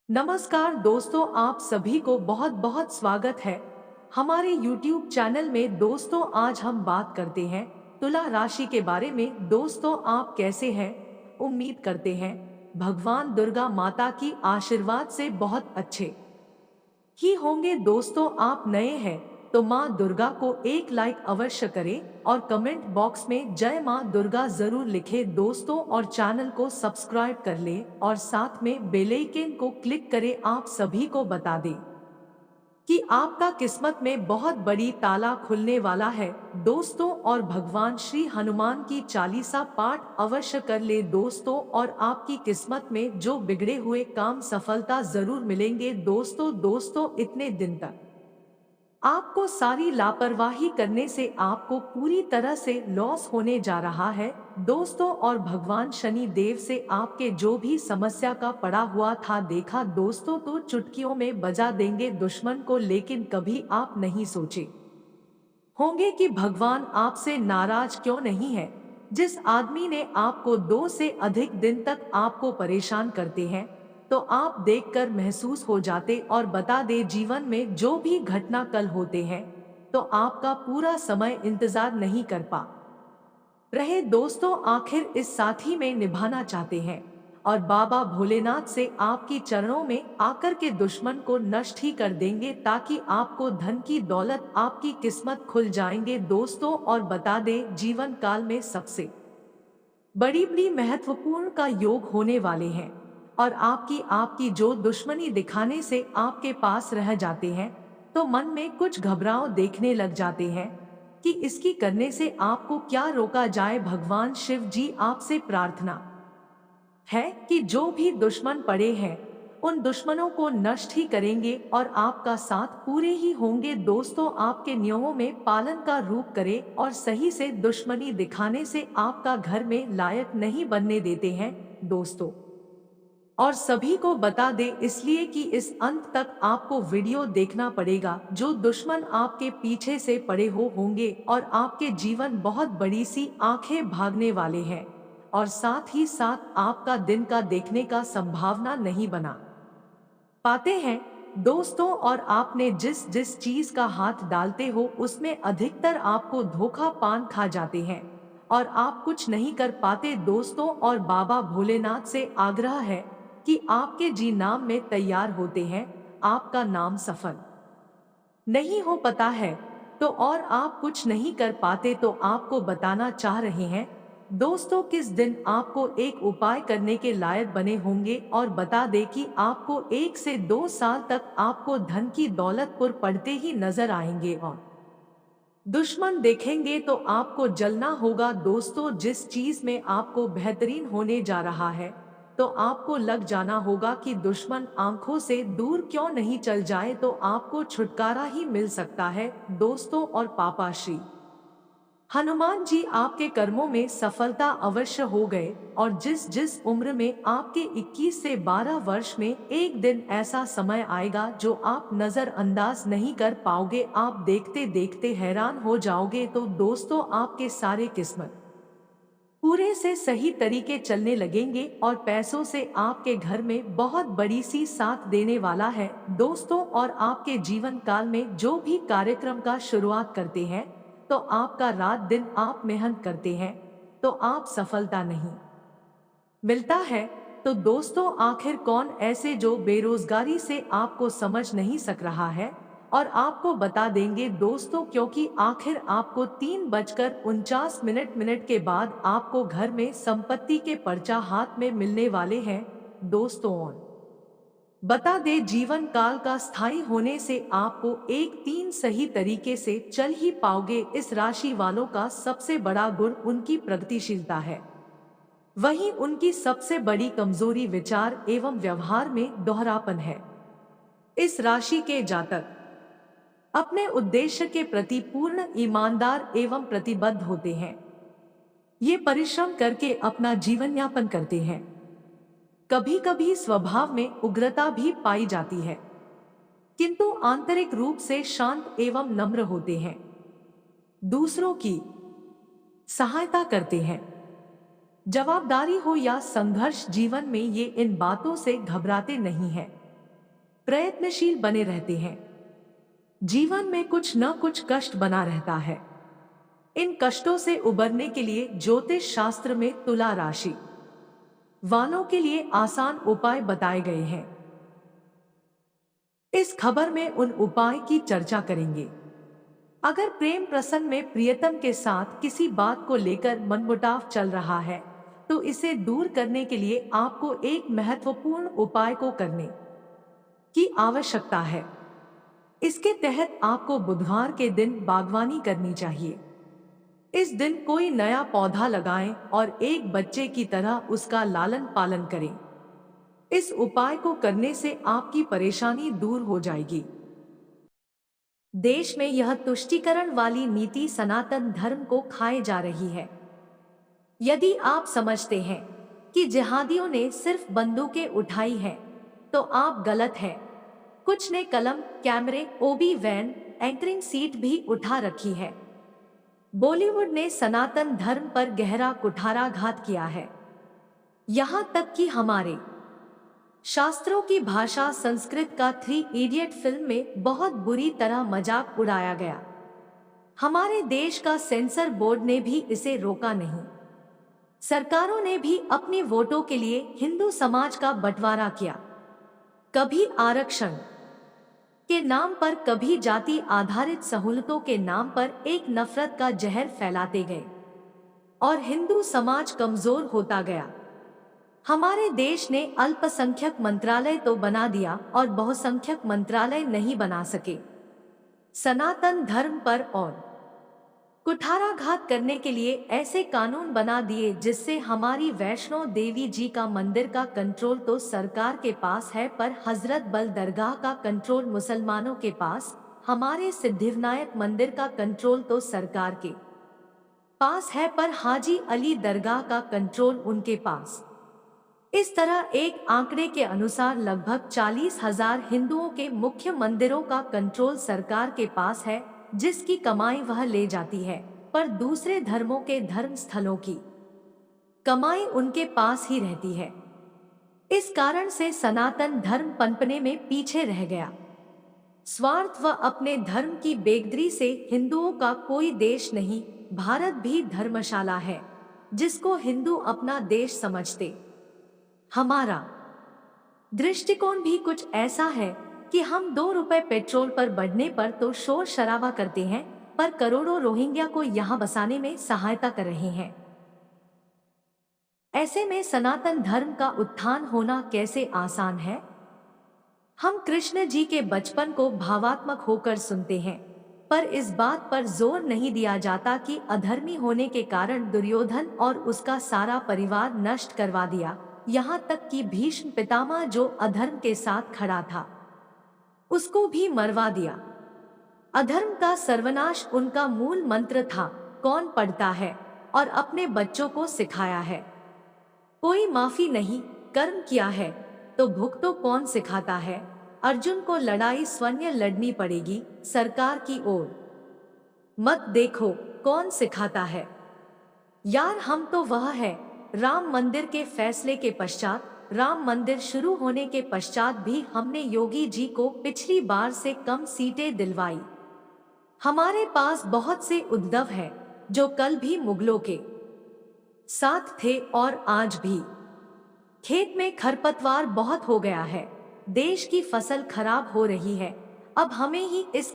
नमस्कार दोस्तों, आप सभी को बहुत बहुत स्वागत है हमारे YouTube चैनल में। दोस्तों, आज हम बात करते हैं तुला राशि के बारे में। दोस्तों, आप कैसे हैं? उम्मीद करते हैं भगवान दुर्गा माता की आशीर्वाद से बहुत अच्छे ही होंगे। दोस्तों, आप नए हैं तो माँ दुर्गा को एक लाइक अवश्य करें और कमेंट बॉक्स में जय माँ दुर्गा जरूर लिखें दोस्तों, और चैनल को सब्सक्राइब कर लें और साथ में बेल आइकन को क्लिक करें। आप सभी को बता दें कि आपका किस्मत में बहुत बड़ी ताला खुलने वाला है दोस्तों, और भगवान श्री हनुमान की चालीसा पाठ अवश्य कर ले दोस्तों, और आपकी किस्मत में जो बिगड़े हुए काम सफलता जरूर मिलेंगे दोस्तों। इतने दिन तक आपको सारी लापरवाही करने से आपको पूरी तरह से लॉस होने जा रहा है दोस्तों, और भगवान शनि देव से आपके जो भी समस्या का पड़ा हुआ था देखा दोस्तों, तो चुटकियों में बजा देंगे दुश्मन को। लेकिन कभी आप नहीं सोचे होंगे कि भगवान आपसे नाराज क्यों नहीं है। जिस आदमी ने आपको 2 से अधिक दिन तक आपको परेशान करते हैं, तो आप देखकर महसूस हो जाते और बता दे जीवन में जो भी घटना कल होते हैं, तो आपका पूरा समय इंतजार नहीं कर पा रहे दोस्तों, आखिर इस साथी में निभाना चाहते हैं। और बाबा भोलेनाथ से आपकी चरणों में आकर के दुश्मन को नष्ट ही कर देंगे, ताकि आपको धन की दौलत आपकी किस्मत खुल जाएंगे दोस्तों। और बता दें जीवन काल में सबसे बड़ी बड़ी महत्वपूर्ण का योग होने वाले हैं, और आपकी आपकी जो दुश्मनी दिखाने से आपके पास रह जाते हैं, तो मन में कुछ घबराव देखने लग जाते हैं कि इसकी करने से आपको क्या रोका जाए। भगवान शिव जी आपसे प्रार्थना है कि जो भी दुश्मन पड़े हैं उन दुश्मनों को नष्ट ही करेंगे और आपका साथ पूरे ही होंगे दोस्तों। आपके नियमों में पालन का रूप करें और सही से दुश्मनी दिखाने से आपका घर में लायक नहीं बनने देते हैं दोस्तों। और सभी को बता दें इसलिए कि इस अंत तक आपको वीडियो देखना पड़ेगा। जो दुश्मन आपके पीछे से पड़े होंगे और आपके जीवन बहुत बड़ी सी आंखें भागने वाले हैं, और साथ ही साथ आपका दिन का देखने का संभावना नहीं बना पाते हैं दोस्तों। और आपने जिस जिस चीज का हाथ डालते हो उसमें अधिकतर आपको धोखा पान खा जाते हैं और आप कुछ नहीं कर पाते दोस्तों। और बाबा भोलेनाथ से आग्रह है कि आपके जी नाम में तैयार होते हैं, आपका नाम सफल नहीं हो पता है तो और आप कुछ नहीं कर पाते, तो आपको बताना चाह रहे हैं दोस्तों किस दिन आपको एक उपाय करने के लायक बने होंगे। और बता दे कि आपको 1 से 2 साल तक आपको धन की दौलतपुर पड़ते ही नजर आएंगे, और दुश्मन देखेंगे तो आपको जलना होगा दोस्तों। जिस चीज में आपको बेहतरीन होने जा रहा है, तो आपको लग जाना होगा कि दुश्मन आंखों से दूर क्यों नहीं चल जाए, तो आपको छुटकारा ही मिल सकता है दोस्तों। और पापा श्री हनुमान जी आपके कर्मों में सफलता अवश्य हो गए, और जिस जिस उम्र में आपके 21 से 12 वर्ष में एक दिन ऐसा समय आएगा जो आप नजरअंदाज नहीं कर पाओगे, आप देखते देखते हैरान हो जाओगे। तो दोस्तों आपके सारे किस्मत पूरे से सही तरीके चलने लगेंगे और पैसों से आपके घर में बहुत बड़ी सी साथ देने वाला है दोस्तों। और आपके जीवन काल में जो भी कार्यक्रम का शुरुआत करते हैं, तो आपका रात दिन आप मेहनत करते हैं तो आप सफलता नहीं मिलता है। तो दोस्तों आखिर कौन ऐसे जो बेरोजगारी से आपको समझ नहीं सक रहा है, और आपको बता देंगे दोस्तों, क्योंकि आखिर आपको 3 बजकर 49 मिनट के बाद आपको घर में संपत्ति के पर्चा हाथ में मिलने वाले हैं दोस्तों। और बता दे जीवन काल का स्थायी होने से आपको 1 3 सही तरीके से चल ही पाओगे। इस राशि वालों का सबसे बड़ा गुण उनकी प्रगतिशीलता है, वहीं उनकी सबसे बड़ी कमजोरी विचार एवं व्यवहार में दोहरापन है। इस राशि के जातक अपने उद्देश्य के प्रति पूर्ण ईमानदार एवं प्रतिबद्ध होते हैं। ये परिश्रम करके अपना जीवन यापन करते हैं। कभी कभी स्वभाव में उग्रता भी पाई जाती है, किंतु आंतरिक रूप से शांत एवं नम्र होते हैं। दूसरों की सहायता करते हैं। जवाबदारी हो या संघर्ष जीवन में ये इन बातों से घबराते नहीं हैं। प्रयत्नशील बने रहते हैं। जीवन में कुछ न कुछ कष्ट बना रहता है। इन कष्टों से उबरने के लिए ज्योतिष शास्त्र में तुला राशि वालों के लिए आसान उपाय बताए गए हैं। इस खबर में उन उपाय की चर्चा करेंगे। अगर प्रेम प्रसंग में प्रियतम के साथ किसी बात को लेकर मनमुटाव चल रहा है, तो इसे दूर करने के लिए आपको एक महत्वपूर्ण उपाय को करने की आवश्यकता है। इसके तहत आपको बुधवार के दिन बागवानी करनी चाहिए। इस दिन कोई नया पौधा लगाएं और एक बच्चे की तरह उसका लालन पालन करें। इस उपाय को करने से आपकी परेशानी दूर हो जाएगी। देश में यह तुष्टीकरण वाली नीति सनातन धर्म को खाए जा रही है। यदि आप समझते हैं कि जिहादियों ने सिर्फ बंदूकें उठाई हैं, तो आप गलत हैं। कुछ ने कलम, कैमरे, ओबी वैन, एंकरिंग सीट भी उठा रखी है। बॉलीवुड ने सनातन धर्म पर गहरा कुठाराघात किया है। यहां तक कि हमारे शास्त्रों की भाषा संस्कृत का 3 इडियट फिल्म में बहुत बुरी तरह मजाक उड़ाया गया। हमारे देश का सेंसर बोर्ड ने भी इसे रोका नहीं। सरकारों ने भी अपने वोटों के लिए हिंदू समाज का बंटवारा किया। कभी आरक्षण के नाम पर, कभी जाति आधारित सहूलतों के नाम पर एक नफरत का जहर फैलाते गए और हिंदू समाज कमजोर होता गया। हमारे देश ने अल्पसंख्यक मंत्रालय तो बना दिया और बहुसंख्यक मंत्रालय नहीं बना सके। सनातन धर्म पर और कुठाराघात करने के लिए ऐसे कानून बना दिए जिससे हमारी वैष्णो देवी जी का मंदिर का कंट्रोल तो सरकार के पास है, पर हजरत बल दरगाह का कंट्रोल मुसलमानों के पास, हमारे सिद्धिविनायक मंदिर का कंट्रोल तो सरकार के पास है, पर हाजी अली दरगाह का कंट्रोल उनके पास। इस तरह एक आंकड़े के अनुसार लगभग 40,000 हिंदुओं के मुख्य मंदिरों का कंट्रोल सरकार के पास है, जिसकी कमाई वह ले जाती है, पर दूसरे धर्मों के धर्म स्थलों की कमाई उनके पास ही रहती है। इस कारण से सनातन धर्म पनपने में पीछे रह गया। स्वार्थ व अपने धर्म की बेकदरी से हिंदुओं का कोई देश नहीं, भारत भी धर्मशाला है, जिसको हिंदू अपना देश समझते। हमारा दृष्टिकोण भी कुछ ऐसा है कि हम 2 रुपए पेट्रोल पर बढ़ने पर तो शोर शराबा करते हैं, पर करोड़ों रोहिंग्या को यहाँ बसाने में सहायता कर रहे हैं। ऐसे में सनातन धर्म का उत्थान होना कैसे आसान है? हम कृष्ण जी के बचपन को भावात्मक होकर सुनते हैं, पर इस बात पर जोर नहीं दिया जाता कि अधर्मी होने के कारण दुर्योधन और उसका सारा परिवार नष्ट करवा दिया। यहाँ तक कि भीष्म पितामह जो अधर्म के साथ खड़ा था, उसको भी मरवा दिया। अधर्म का सर्वनाश उनका मूल मंत्र था। कौन पढ़ता है और अपने बच्चों को सिखाया है? कोई माफी नहीं। कर्म किया है तो भुगतो कौन सिखाता है? अर्जुन को लड़ाई स्वयं लड़नी पड़ेगी, सरकार की ओर मत देखो, कौन सिखाता है? यार हम तो वह है। राम मंदिर के फैसले के पश्चात, राम मंदिर शुरू होने के पश्चात भी हमने योगी जी को पिछली बार से कम सीटें दिलवाई। हमारे पास बहुत से उद्धव हैं जो कल भी मुगलों के साथ थे और आज भी। खेत में खरपतवार बहुत हो गया है, देश की फसल खराब हो रही है। अब हमें ही इस